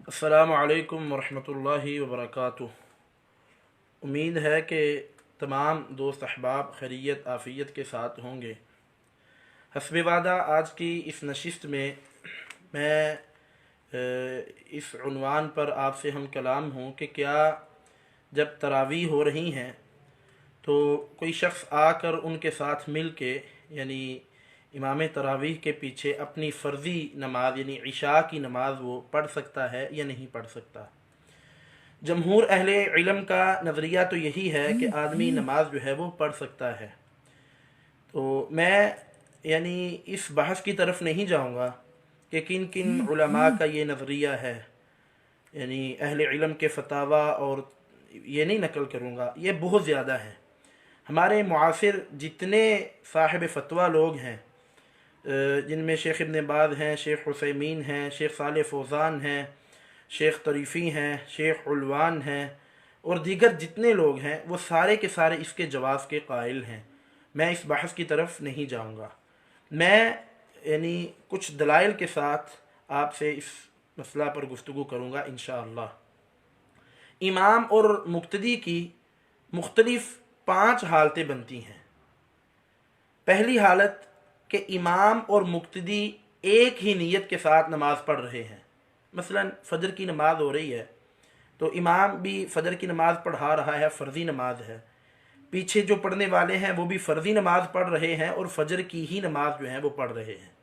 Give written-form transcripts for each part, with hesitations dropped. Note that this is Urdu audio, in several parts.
السلام علیکم ورحمۃ اللہ وبرکاتہ۔ امید ہے کہ تمام دوست احباب خیریت عافیت کے ساتھ ہوں گے۔ حسب وعدہ آج کی اس نشست میں اس عنوان پر آپ سے ہم کلام ہوں کہ کیا جب تراویح ہو رہی ہیں تو کوئی شخص آ کر ان کے ساتھ مل کے یعنی امام تراویح کے پیچھے اپنی فرضی نماز یعنی عشاء کی نماز وہ پڑھ سکتا ہے یا نہیں پڑھ سکتا؟ جمہور اہل علم کا نظریہ تو یہی ہے کہ آدمی نماز جو ہے وہ پڑھ سکتا ہے۔ تو میں یعنی اس بحث کی طرف نہیں جاؤں گا کہ کن کن علماء کا یہ نظریہ ہے، یعنی اہل علم کے فتاوی اور یہ نہیں نقل کروں گا، یہ بہت زیادہ ہے۔ ہمارے معاصر جتنے صاحب فتویٰ لوگ ہیں، جن میں شیخ ابن باز ہیں، شیخ عثیمین ہیں، شیخ صالح فوزان ہیں، شیخ طریفی ہیں، شیخ علوان ہیں اور دیگر جتنے لوگ ہیں، وہ سارے کے سارے اس کے جواز کے قائل ہیں۔ میں اس بحث کی طرف نہیں جاؤں گا، میں یعنی کچھ دلائل کے ساتھ آپ سے اس مسئلہ پر گفتگو کروں گا انشاءاللہ۔ امام اور مقتدی کی مختلف 5 حالتیں بنتی ہیں۔ پہلی حالت کہ امام اور مقتدی ایک ہی نیت کے ساتھ نماز پڑھ رہے ہیں۔ مثلا فجر کی نماز ہو رہی ہے تو امام بھی فجر کی نماز پڑھا رہا ہے، فرضی نماز ہے، پیچھے جو پڑھنے والے ہیں وہ بھی فرضی نماز پڑھ رہے ہیں اور فجر کی ہی نماز جو ہے وہ پڑھ رہے ہیں۔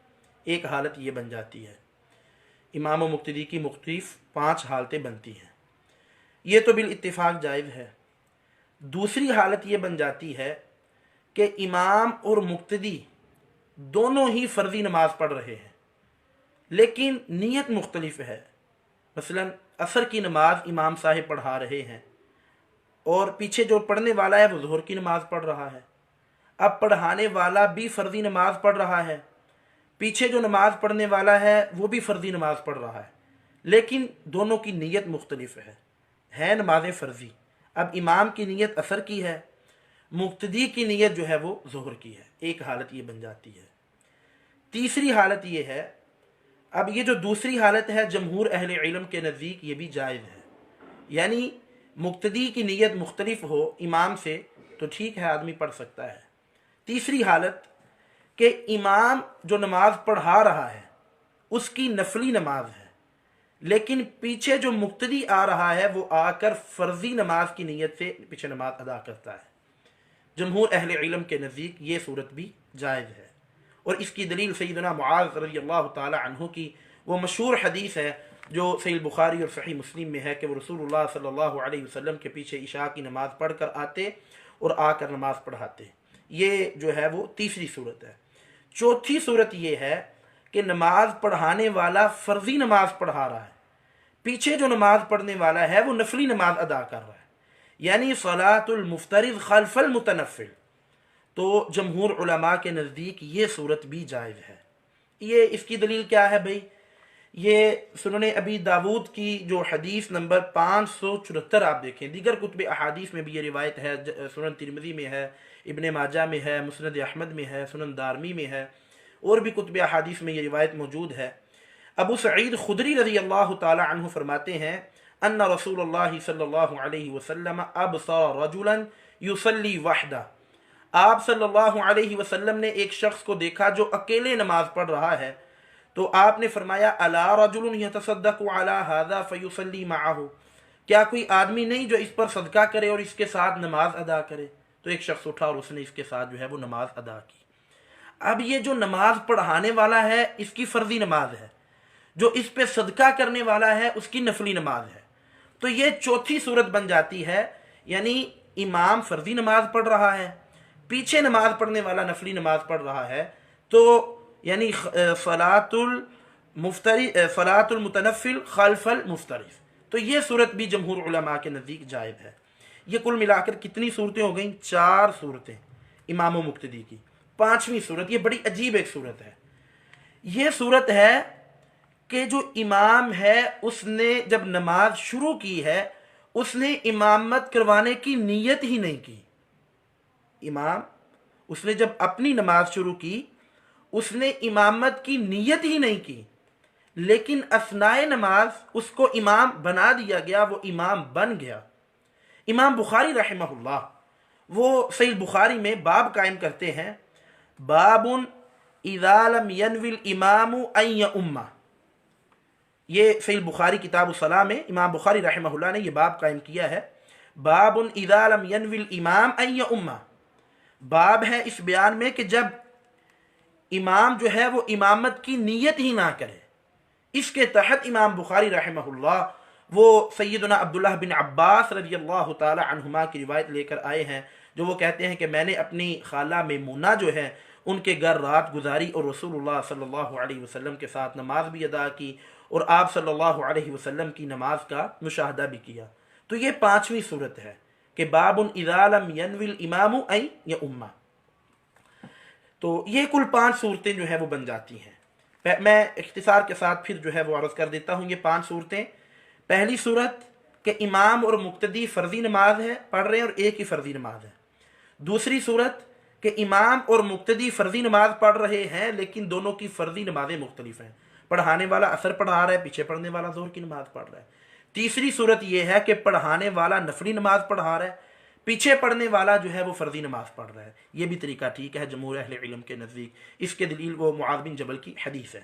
ایک حالت یہ بن جاتی ہے۔ امام و مقتدی کی مختلف 5 حالتیں بنتی ہیں، یہ تو بالاتفاق جائز ہے۔ دوسری حالت یہ بن جاتی ہے کہ امام اور مقتدی دونوں ہی فرضی نماز پڑھ رہے ہیں لیکن نیت مختلف ہے۔ مثلا عصر کی نماز امام صاحب پڑھا رہے ہیں اور پیچھے جو پڑھنے والا ہے وہ ظہر کی نماز پڑھ رہا ہے۔ اب پڑھانے والا بھی فرضی نماز پڑھ رہا ہے، پیچھے جو نماز پڑھنے والا ہے وہ بھی فرضی نماز پڑھ رہا ہے، لیکن دونوں کی نیت مختلف ہے نماز فرضی۔ اب امام کی نیت عصر کی ہے، مقتدی کی نیت جو ہے وہ ظہر کی ہے۔ ایک حالت یہ بن جاتی ہے۔ تیسری حالت یہ ہے، اب یہ جو دوسری حالت ہے جمہور اہل علم کے نزدیک یہ بھی جائز ہے، یعنی مقتدی کی نیت مختلف ہو امام سے تو ٹھیک ہے، آدمی پڑھ سکتا ہے۔ تیسری حالت کہ امام جو نماز پڑھا رہا ہے اس کی نفلی نماز ہے لیکن پیچھے جو مقتدی آ رہا ہے وہ آ کر فرضی نماز کی نیت سے پیچھے نماز ادا کرتا ہے۔ جمہور اہل علم کے نزدیک یہ صورت بھی جائز ہے، اور اس کی دلیل سیدنا معاذ رضی اللہ تعالی عنہ کی وہ مشہور حدیث ہے جو صحیح بخاری اور صحیح مسلم میں ہے کہ وہ رسول اللہ صلی اللہ علیہ وسلم کے پیچھے عشاء کی نماز پڑھ کر آتے اور آ کر نماز پڑھاتے۔ یہ جو ہے وہ تیسری صورت ہے۔ چوتھی صورت یہ ہے کہ نماز پڑھانے والا فرضی نماز پڑھا رہا ہے، پیچھے جو نماز پڑھنے والا ہے وہ نفلی نماز ادا کر رہا ہے، یعنی صلاۃ المفترض خلف المتنفل۔ تو جمہور علماء کے نزدیک یہ صورت بھی جائز ہے۔ یہ اس کی دلیل کیا ہے بھئی؟ یہ سنن ابی داود کی جو حدیث نمبر 574 آپ دیکھیں، دیگر کتب احادیث میں بھی یہ روایت ہے، سنن ترمذی میں ہے، ابن ماجہ میں ہے، مسند احمد میں ہے، سنن دارمی میں ہے، اور بھی کتب احادیث میں یہ روایت موجود ہے۔ ابو سعید خدری رضی اللہ تعالی عنہ فرماتے ہیں ان رسول اللہ صلی اللہ علیہ وسلم ابصر رجلا یصلی وحدہ، آپ صلی اللہ علیہ وسلم نے ایک شخص کو دیکھا جو اکیلے نماز پڑھ رہا ہے، تو آپ نے فرمایا الا رجل یتصدق علی ھذا فیصلی معہ، کیا کوئی آدمی نہیں جو اس پر صدقہ کرے اور اس کے ساتھ نماز ادا کرے؟ تو ایک شخص اٹھا اور اس نے اس کے ساتھ جو ہے وہ نماز ادا کی۔ اب یہ جو نماز پڑھانے والا ہے اس کی فرضی نماز ہے، جو اس پہ صدقہ کرنے والا ہے اس کی نفلی نماز ہے۔ تو یہ چوتھی صورت بن جاتی ہے، یعنی امام فرضی نماز پڑھ رہا ہے، پیچھے نماز پڑھنے والا نفلی نماز پڑھ رہا ہے، تو یعنی صلاۃ المتنفل خلف المفترض۔ تو یہ صورت بھی جمہور علماء کے نزدیک جائز ہے۔ یہ کل ملا کر کتنی صورتیں ہو گئیں؟ 4 صورتیں امام و مقتدی کی۔ 5ویں صورت، یہ بڑی عجیب ایک صورت ہے۔ یہ صورت ہے کہ جو امام ہے اس نے جب نماز شروع کی ہے اس نے امامت کروانے کی نیت ہی نہیں کی۔ امام اس نے جب اپنی نماز شروع کی اس نے امامت کی نیت ہی نہیں کی، لیکن اثنائے نماز اس کو امام بنا دیا گیا، وہ امام بن گیا۔ امام بخاری رحمہ اللہ وہ صحیح بخاری میں باب قائم کرتے ہیں، باب اذا لم ینوی الامام ان یؤم۔ یہ صحیح بخاری کتاب الصلاۃ میں امام بخاری رحمہ اللہ نے یہ باب قائم کیا ہے، باب اذا لم ینوی الامام ان یؤم۔ باب ہے اس بیان میں کہ جب امام جو ہے وہ امامت کی نیت ہی نہ کرے۔ اس کے تحت امام بخاری رحمہ اللہ وہ سیدنا عبداللہ بن عباس رضی اللہ تعالی عنہما کی روایت لے کر آئے ہیں، جو وہ کہتے ہیں کہ میں نے اپنی خالہ میمونہ جو ہے ان کے گھر رات گزاری اور رسول اللہ صلی اللہ علیہ وسلم کے ساتھ نماز بھی ادا کی اور آپ صلی اللہ علیہ وسلم کی نماز کا مشاہدہ بھی کیا۔ تو یہ پانچویں صورت ہے کہ باب اذا لم ینوی الامام ان یؤم۔ تو یہ کل 5 صورتیں جو ہیں وہ بن جاتی ہیں۔ میں اختصار کے ساتھ پھر جو ہے وہ عرض کر دیتا ہوں یہ 5 صورتیں۔ پہلی صورت کہ امام اور مقتدی فرضی نماز ہے پڑھ رہے ہیں اور ایک ہی فرضی نماز ہے۔ دوسری صورت کہ امام اور مقتدی فرضی نماز پڑھ رہے ہیں لیکن دونوں کی فرضی نمازیں مختلف ہیں، پڑھانے والا عصر پڑھا رہا ہے، پیچھے پڑھنے والا ظہر کی نماز پڑھ رہا ہے۔ تیسری صورت یہ ہے کہ پڑھانے والا نفلی نماز پڑھا رہا ہے، پیچھے پڑھنے والا جو ہے وہ فرضی نماز پڑھ رہا ہے۔ یہ بھی طریقہ ٹھیک ہے جمہور اہل علم کے نزدیک، اس کے دلیل وہ معاذ بن جبل کی حدیث ہے۔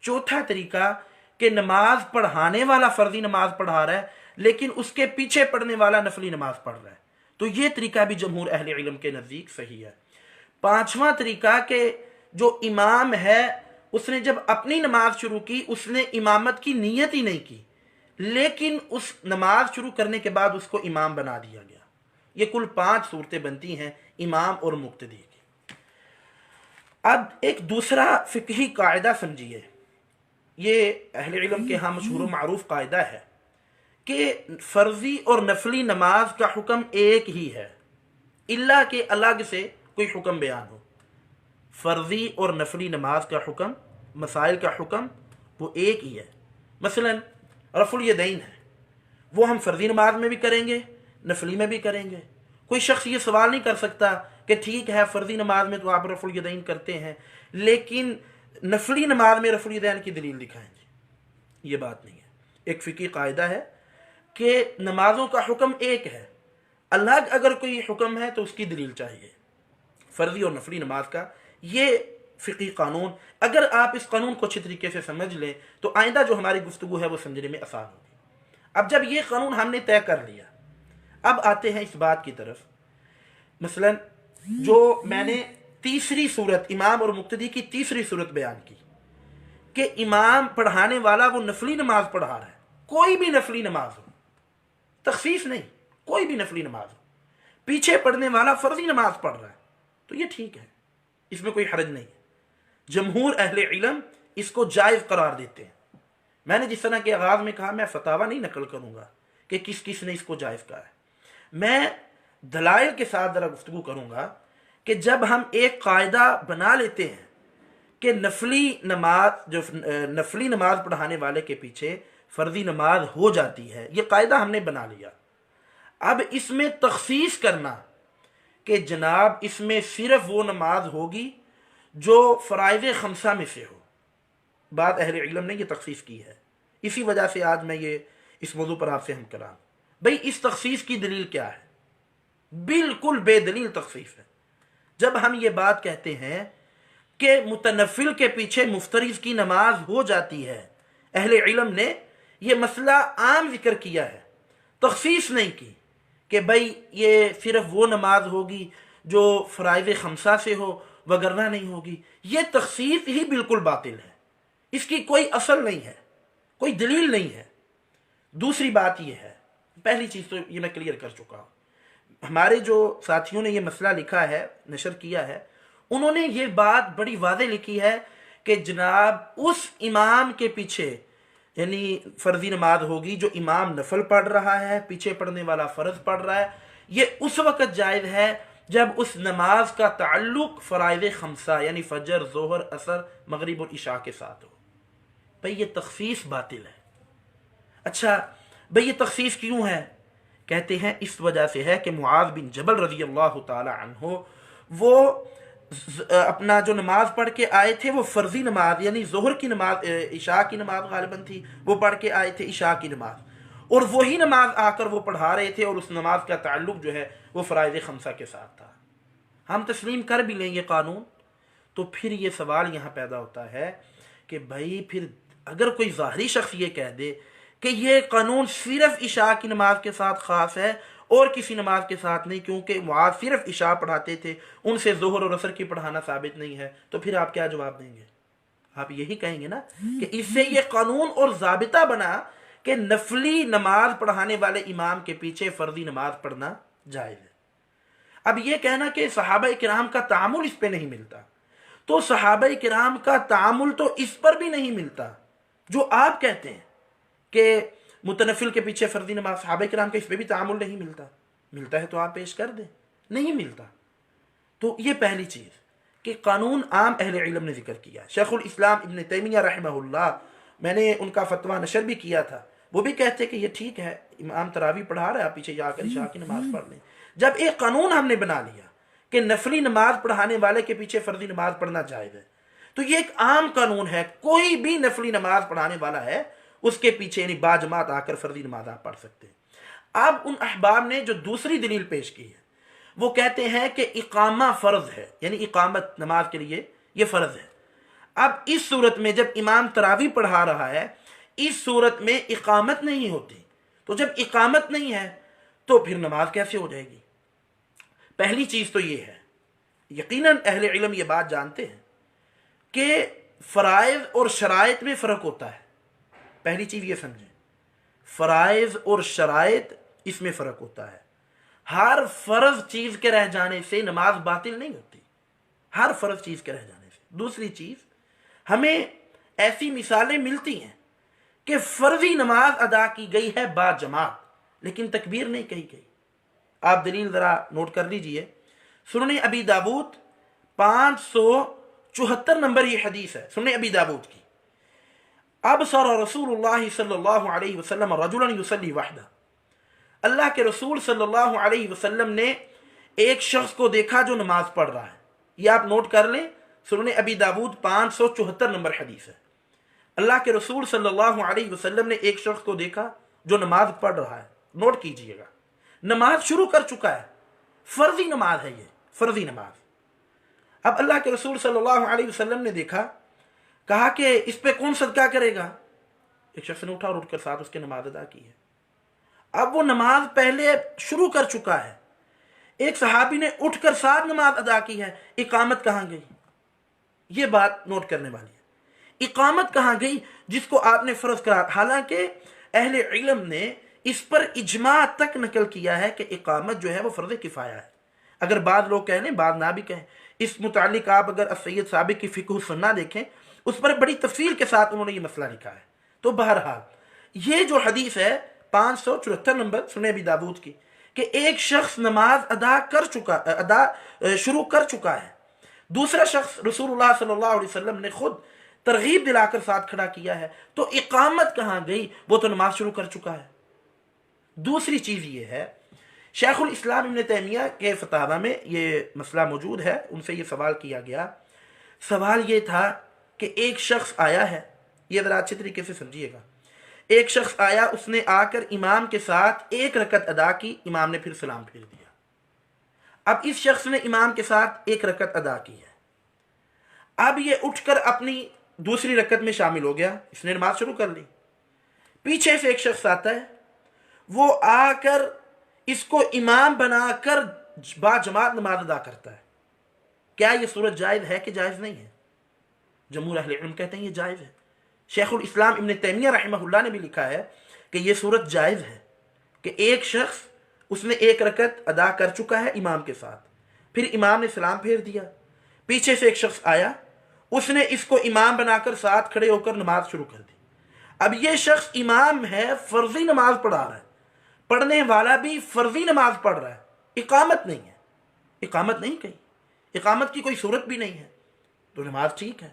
چوتھا طریقہ کہ نماز پڑھانے والا فرضی نماز پڑھا رہا ہے لیکن اس کے پیچھے پڑھنے والا نفلی نماز پڑھ رہا ہے، تو یہ طریقہ بھی جمہور اہل علم کے نزدیک صحیح ہے۔ پانچواں طریقہ کہ جو امام ہے اس نے جب اپنی نماز شروع کی اس نے امامت کی نیت ہی نہیں کی، لیکن اس نماز شروع کرنے کے بعد اس کو امام بنا دیا گیا۔ یہ کل 5 صورتیں بنتی ہیں امام اور مقتدی کی۔ اب ایک دوسرا فقہی قاعدہ سمجھیے، یہ اہل علم کے ہاں مشہور و معروف قاعدہ ہے کہ فرضی اور نفلی نماز کا حکم ایک ہی ہے، الا کہ الگ سے کوئی حکم بیان ہو۔ فرضی اور نفلی نماز کا حکم، مسائل کا حکم وہ ایک ہی ہے۔ مثلا رفع الیدین ہے، وہ ہم فرضی نماز میں بھی کریں گے، نفلی میں بھی کریں گے۔ کوئی شخص یہ سوال نہیں کر سکتا کہ ٹھیک ہے فرضی نماز میں تو آپ رفع الیدین کرتے ہیں لیکن نفلی نماز میں رفع الیدین کی دلیل دکھائیں گے، یہ بات نہیں ہے۔ ایک فقہی قاعدہ ہے کہ نمازوں کا حکم ایک ہے، الگ اگر کوئی حکم ہے تو اس کی دلیل چاہیے، فرضی اور نفلی نماز کا۔ یہ فقہی قانون، اگر آپ اس قانون کو اچھی طریقے سے سمجھ لیں تو آئندہ جو ہماری گفتگو ہے وہ سمجھنے میں آسان ہوگی۔ اب جب یہ قانون ہم نے طے کر لیا، اب آتے ہیں اس بات کی طرف۔ مثلا جو میں نے تیسری صورت امام اور مقتدی کی تیسری صورت بیان کی کہ امام پڑھانے والا وہ نفلی نماز پڑھا رہا ہے، کوئی بھی نفلی نماز ہو، تخصیص نہیں، کوئی بھی نفلی نماز ہو، پیچھے پڑھنے والا فرضی نماز پڑھ رہا ہے، تو یہ ٹھیک ہے، اس میں کوئی حرج نہیں ہے۔ جمہور اہل علم اس کو جائز قرار دیتے ہیں۔ میں نے جس طرح کے آغاز میں کہا میں فتاویٰ نہیں نقل کروں گا کہ کس کس نے اس کو جائز کہا ہے، میں دلائل کے ساتھ ذرا گفتگو کروں گا کہ جب ہم ایک قاعدہ بنا لیتے ہیں کہ نفلی نماز پڑھانے والے کے پیچھے فرضی نماز ہو جاتی ہے، یہ قاعدہ ہم نے بنا لیا، اب اس میں تخصیص کرنا کہ جناب اس میں صرف وہ نماز ہوگی جو فرائض خمسہ میں سے ہو، بعض اہل علم نے یہ تخصیص کی ہے۔ اسی وجہ سے آج میں یہ اس موضوع پر آپ سے ہم کلام۔ بھئی اس تخصیص کی دلیل کیا ہے؟ بالکل بے دلیل تخصیص ہے۔ جب ہم یہ بات کہتے ہیں کہ متنفل کے پیچھے مفترض کی نماز ہو جاتی ہے، اہل علم نے یہ مسئلہ عام ذکر کیا ہے، تخصیص نہیں کی کہ بھئی یہ صرف وہ نماز ہوگی جو فرائض خمسہ سے ہو وگرنہ نہیں ہوگی۔ یہ تخصیص ہی بالکل باطل ہے، اس کی کوئی اصل نہیں ہے، کوئی دلیل نہیں ہے۔ دوسری بات یہ ہے، پہلی چیز تو یہ میں کلیئر کر چکا ہوں، ہمارے جو ساتھیوں نے یہ مسئلہ لکھا ہے، نشر کیا ہے، انہوں نے یہ بات بڑی واضح لکھی ہے کہ جناب اس امام کے پیچھے یعنی فرضی نماز ہوگی جو امام نفل پڑھ رہا ہے، پیچھے پڑھنے والا فرض پڑھ رہا ہے، یہ اس وقت جائز ہے جب اس نماز کا تعلق فرائض خمسہ یعنی فجر، ظہر، عصر، مغرب اور عشاء کے ساتھ ہو۔ بھئی یہ تخصیص باطل ہے۔ اچھا بھئی یہ تخصیص کیوں ہے؟ کہتے ہیں اس وجہ سے ہے کہ معاذ بن جبل رضی اللہ تعالی عنہ وہ اپنا جو نماز پڑھ کے آئے تھے وہ فرضی نماز یعنی ظہر کی نماز، عشاء کی نماز غالباً تھی، وہ پڑھ کے آئے تھے عشاء کی نماز، اور وہی نماز آ کر وہ پڑھا رہے تھے، اور اس نماز کا تعلق جو ہے وہ فرائض خمسہ کے ساتھ تھا۔ ہم تسلیم کر بھی لیں یہ قانون، تو پھر یہ سوال یہاں پیدا ہوتا ہے کہ بھائی پھر اگر کوئی ظاہری شخص یہ کہہ دے کہ یہ قانون صرف عشاء کی نماز کے ساتھ خاص ہے اور کسی نماز کے ساتھ نہیں، کیونکہ معاذ صرف عشاء پڑھاتے تھے، ان سے ظہر اور عصر کی پڑھانا ثابت نہیں ہے، تو پھر آپ کیا جواب دیں گے؟ آپ یہی کہیں گے نا کہ اس سے یہ قانون اور ضابطہ بنا کہ نفلی نماز پڑھانے والے امام کے پیچھے فرضی نماز پڑھنا جائز ہے۔ اب یہ کہنا کہ صحابہ کرام کا تعامل اس پہ نہیں ملتا، تو صحابہ کرام کا تعامل تو اس پر بھی نہیں ملتا جو آپ کہتے ہیں کہ متنفل کے پیچھے فرضی نماز، صحابہ کرام کا اس پہ بھی تعامل نہیں ملتا۔ ملتا ہے تو آپ پیش کر دیں، نہیں ملتا تو یہ پہلی چیز کہ قانون عام اہل علم نے ذکر کیا۔ شیخ الاسلام ابن تیمیہ رحمہ اللہ، میں نے ان کا فتویٰ نشر بھی کیا تھا، وہ بھی کہتے کہ یہ ٹھیک ہے، امام تراویح پڑھا رہا ہے، آپ پیچھے جا کر عشاء کی نماز پڑھ لیں۔ جب ایک قانون ہم نے بنا لیا کہ نفلی نماز پڑھانے والے کے پیچھے فرضی نماز پڑھنا جائز ہے، تو یہ ایک عام قانون ہے، کوئی بھی نفلی نماز پڑھانے والا ہے اس کے پیچھے یعنی باجماعت آ کر فرضی نماز آپ پڑھ سکتے ہیں۔ اب ان احباب نے جو دوسری دلیل پیش کی ہے وہ کہتے ہیں کہ اقامہ فرض ہے، یعنی اقامت نماز کے لیے یہ فرض ہے۔ اب اس صورت میں جب امام تراویح پڑھا رہا ہے، اس صورت میں اقامت نہیں ہوتی، تو جب اقامت نہیں ہے تو پھر نماز کیسے ہو جائے گی؟ پہلی چیز تو یہ ہے، یقیناً اہل علم یہ بات جانتے ہیں کہ فرائض اور شرائط میں فرق ہوتا ہے۔ پہلی چیز یہ سمجھیں، فرائض اور شرائط اس میں فرق ہوتا ہے۔ ہر فرض چیز کے رہ جانے سے نماز باطل نہیں ہوتی، ہر فرض چیز کے رہ جانے سے۔ دوسری چیز، ہمیں ایسی مثالیں ملتی ہیں کہ فرضی نماز ادا کی گئی ہے با جماعت لیکن تکبیر نہیں کہی گئی۔ آپ دلیل ذرا نوٹ کر لیجئے، سنن ابی داود 574 نمبر یہ حدیث ہے، سنن ابی داود کی۔ ابصر رسول اللہ صلی اللہ علیہ وسلم رجلا یصلی وحدہ، اللہ کے رسول صلی اللہ علیہ وسلم نے ایک شخص کو دیکھا جو نماز پڑھ رہا ہے۔ یہ آپ نوٹ کر لیں، سنن ابی داود 574 نمبر حدیث ہے۔ اللہ کے رسول صلی اللہ علیہ وسلم نے ایک شخص کو دیکھا جو نماز پڑھ رہا ہے۔ نوٹ کیجئے گا، نماز شروع کر چکا ہے، فرضی نماز ہے، یہ فرضی نماز۔ اب اللہ کے رسول صلی اللہ علیہ وسلم نے دیکھا، کہا کہ اس پہ کون صدقہ کرے گا؟ ایک شخص نے اٹھا اور اٹھ کر ساتھ اس کے نماز ادا کی ہے۔ اب وہ نماز پہلے شروع کر چکا ہے، ایک صحابی نے اٹھ کر ساتھ نماز ادا کی ہے، اقامت کہاں گئی؟ یہ بات نوٹ کرنے والی ہے، اقامت کہاں گئی جس کو آپ نے فرض قرار؟ حالانکہ اہل علم نے اس پر اجماع تک نقل کیا ہے کہ اقامت جو ہے وہ فرض کفایہ ہے۔ اگر بعض لوگ کہیں، بعض نہ بھی کہیں، اس متعلق آپ اگر السید سابق کی فقہ السنہ دیکھیں، اس پر بڑی تفصیل کے ساتھ انہوں نے یہ مسئلہ لکھا ہے۔ تو بہرحال یہ جو حدیث ہے 574 نمبر سنن ابی داود کی، کہ ایک شخص نماز شروع کر چکا ہے، دوسرا شخص رسول اللہ صلی اللہ علیہ وسلم نے خود ترغیب دلا کر ساتھ کھڑا کیا ہے، تو اقامت کہاں گئی؟ وہ تو نماز شروع کر چکا ہے۔ دوسری چیز یہ ہے، شیخ الاسلام ابن تیمیہ کے فتاوی میں یہ مسئلہ موجود ہے، ان سے یہ سوال کیا گیا۔ سوال یہ تھا کہ ایک شخص آیا ہے، یہ ذرا اچھے طریقے سے سمجھیے گا، ایک شخص آیا، اس نے آ کر امام کے ساتھ ایک رکعت ادا کی، امام نے پھر سلام پھیر دیا۔ اب اس شخص نے امام کے ساتھ ایک رکعت ادا کی ہے، اب یہ اٹھ کر اپنی دوسری رکعت میں شامل ہو گیا، اس نے نماز شروع کر لی۔ پیچھے سے ایک شخص آتا ہے، وہ آ کر اس کو امام بنا کر با جماعت نماز ادا کرتا ہے۔ کیا یہ صورت جائز ہے کہ جائز نہیں ہے؟ جمہور اہل علم کہتے ہیں یہ جائز ہے۔ شیخ الاسلام ابن تیمیہ رحمہ اللہ نے بھی لکھا ہے کہ یہ صورت جائز ہے کہ ایک شخص اس نے ایک رکعت ادا کر چکا ہے امام کے ساتھ، پھر امام نے سلام پھیر دیا، پیچھے سے ایک شخص آیا، اس نے اس کو امام بنا کر ساتھ کھڑے ہو کر نماز شروع کر دی۔ اب یہ شخص امام ہے، فرضی نماز پڑھا رہا ہے، پڑھنے والا بھی فرضی نماز پڑھ رہا ہے، اقامت نہیں ہے، اقامت نہیں کہی، اقامت کی کوئی صورت بھی نہیں ہے، تو نماز ٹھیک ہے۔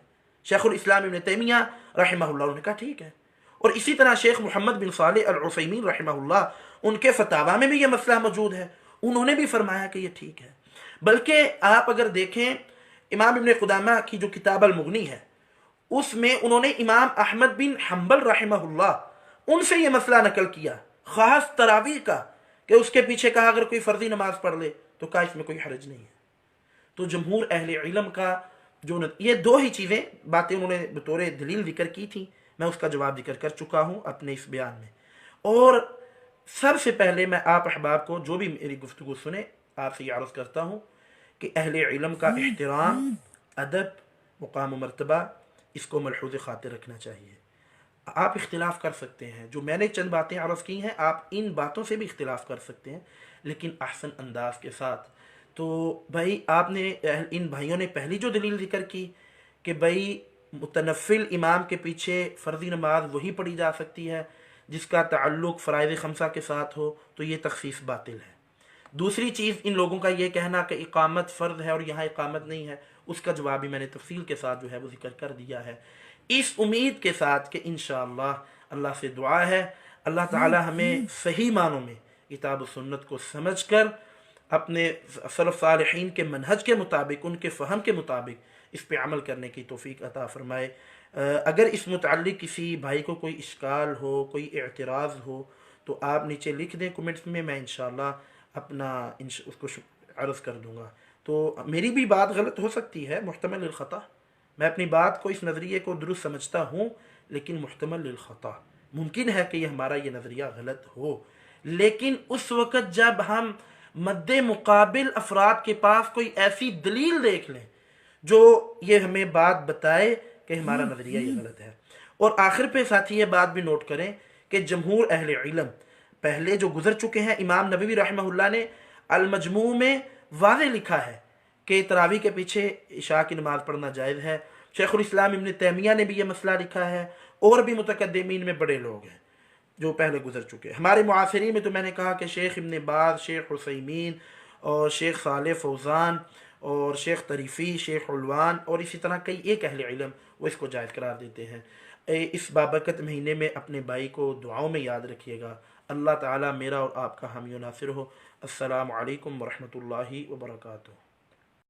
شیخ الاسلام ابن تیمیہ رحمہ اللہ نے کہا ٹھیک ہے، اور اسی طرح شیخ محمد بن صالح العثیمین رحمہ اللہ، ان کے فتاوی میں بھی یہ مسئلہ موجود ہے، انہوں نے بھی فرمایا کہ یہ ٹھیک ہے۔ بلکہ آپ اگر دیکھیں امام ابن قدامہ کی جو کتاب المغنی ہے اس میں انہوں نے امام احمد بن حنبل رحمہ اللہ ان سے یہ مسئلہ نقل کیا خاص تراویح کا، کہ اس کے پیچھے کہا اگر کوئی فرضی نماز پڑھ لے تو کہا اس میں کوئی حرج نہیں ہے۔ تو جمہور اہل علم کا جو یہ دو ہی چیزیں باتیں انہوں نے بطور دلیل ذکر کی تھیں، میں اس کا جواب ذکر کر چکا ہوں اپنے اس بیان میں۔ اور سب سے پہلے میں آپ احباب کو جو بھی میری گفتگو سنے آپ سے یہ عرض کرتا ہوں کہ اہل علم کا احترام، ادب، مقام و مرتبہ، اس کو ملحوظ خاطر رکھنا چاہیے۔ آپ اختلاف کر سکتے ہیں، جو میں نے چند باتیں عرض کی ہیں آپ ان باتوں سے بھی اختلاف کر سکتے ہیں، لیکن احسن انداز کے ساتھ۔ تو بھائی آپ نے ان بھائیوں نے پہلی جو دلیل ذکر کی کہ بھائی متنفل امام کے پیچھے فرضی نماز وہی پڑھی جا سکتی ہے جس کا تعلق فرائض خمسہ کے ساتھ ہو، تو یہ تخصیص باطل ہے۔ دوسری چیز ان لوگوں کا یہ کہنا کہ اقامت فرض ہے اور یہاں اقامت نہیں ہے، اس کا جواب بھی میں نے تفصیل کے ساتھ جو ہے وہ ذکر کر دیا ہے، اس امید کے ساتھ کہ انشاءاللہ اللہ سے دعا ہے اللہ تعالی ہمیں صحیح معنوں میں کتاب و سنت کو سمجھ کر اپنے سلف صالحین کے منہج کے مطابق، ان کے فہم کے مطابق اس پہ عمل کرنے کی توفیق عطا فرمائے۔ اگر اس متعلق کسی بھائی کو کوئی اشکال ہو، کوئی اعتراض ہو تو آپ نیچے لکھ دیں کمنٹس میں انشاءاللہ اپنا اس کو عرض کر دوں گا۔ تو میری بھی بات غلط ہو سکتی ہے، محتمل للخطا، میں اپنی بات کو اس نظریے کو درست سمجھتا ہوں، لیکن محتمل للخطا، ممکن ہے کہ ہمارا یہ نظریہ غلط ہو، لیکن اس وقت جب ہم مد مقابل افراد کے پاس کوئی ایسی دلیل دیکھ لیں جو یہ ہمیں بات بتائے کہ ہمارا نظریہ یہ غلط ہے۔ اور آخر پہ ساتھی یہ بات بھی نوٹ کریں کہ جمہور اہل علم پہلے جو گزر چکے ہیں، امام نووی رحمہ اللہ نے المجموع میں واضح لکھا ہے کہ تراویح کے پیچھے عشاء کی نماز پڑھنا جائز ہے۔ شیخ الاسلام ابن تیمیہ نے بھی یہ مسئلہ لکھا ہے، اور بھی متقدمین میں بڑے لوگ ہیں جو پہلے گزر چکے ہیں۔ ہمارے معاصرین میں تو میں نے کہا کہ شیخ ابن باز، شیخ عثیمین اور شیخ صالح فوزان اور شیخ طریفی، شیخ علوان اور اسی طرح کئی ایک اہل علم وہ اس کو جائز قرار دیتے ہیں۔ اس بابرکت مہینے میں اپنے بھائی کو دعاؤں میں یاد رکھیے گا۔ اللہ تعالیٰ میرا اور آپ کا حامی و ناصر ہو۔ السلام علیکم ورحمۃ اللہ وبرکاتہ۔